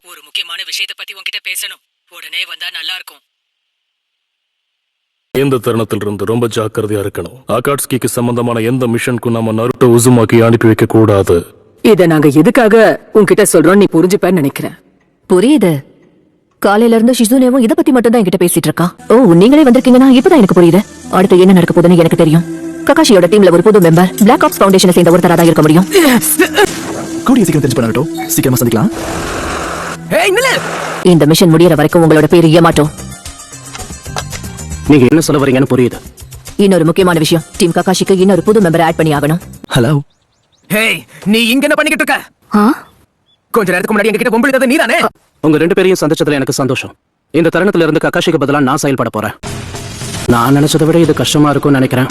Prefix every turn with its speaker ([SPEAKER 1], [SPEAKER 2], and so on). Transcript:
[SPEAKER 1] ஒரு முக்கியமான விஷயத்தை பத்தி உன்கிட்ட பேசணும். உடனே வந்தா நல்லா இருக்கும்.
[SPEAKER 2] இந்த தருணத்திலிருந்து ரொம்ப ஜாக்கிரதையா இருக்கணும். அகாட்ஸ்கிக்கு சம்பந்தமான எந்த மிஷனுக்கும் நாம நருட்டோ உசுமாக்கி அனுப்பி வைக்க கூடாது.
[SPEAKER 3] இத நாங்க எதுக்காக உன்கிட்ட சொல்றோம் நீ புரிஞ்சுப்பேன்னு நினைக்கிறேன்.
[SPEAKER 4] புரியுது. காலையில இருந்து ஷிசுனேவும் இத பத்தி மட்டும் தான் என்கிட்ட பேசிட்டு இருக்கா. ஓ, நீங்களே வந்திருக்கீங்கன்னா இப்பதான் எனக்கு புரியுது. அடுத்து என்ன நடக்க போகுதுன்னு எனக்கு தெரியும். ககாஷியோட டீம்ல ஒரு புது மெம்பர் பிளாக் ஆப்ஸ் ஃபவுண்டேஷனை சேர்ந்த ஒருத்தரா தான் இருக்க முடியும்.
[SPEAKER 5] கூடிய சீக்கிரம் தெரிஞ்சு பண்ணட்டும். சீக்கிரமா சந்திக்கலாம்.
[SPEAKER 4] இந்த மிஷன் முடியற வரைக்கும் உங்களோட பேரு ஏமாட்டோம்.
[SPEAKER 6] நீங்க என்ன சொல்ல வரீங்கன்னு புரியுது.
[SPEAKER 4] இன்னொரு முக்கியமான விஷயம், டீம் ககாஷிக்கு இன்னொரு புது மெம்பரை ஆட் பண்ணி ஆகணும்.
[SPEAKER 5] ஹலோ.
[SPEAKER 3] ஹேய், நீ இங்க என்ன பண்ணிக்கிட்டு இருக்க? கொஞ்ச நேரத்துக்கு முன்னாடி எங்ககிட்ட பொம்பளித்தது நீதானே?
[SPEAKER 6] உங்க 2 பேரையும் சந்திச்சதுல எனக்கு சந்தோஷம். இந்த தருணத்துல இருந்து ககாஷிக்கு பதிலா நான் செயல்பட போறேன். நான் நினைச்சதை விட இது கஷ்டமா இருக்கும்னு நினைக்கிறேன்.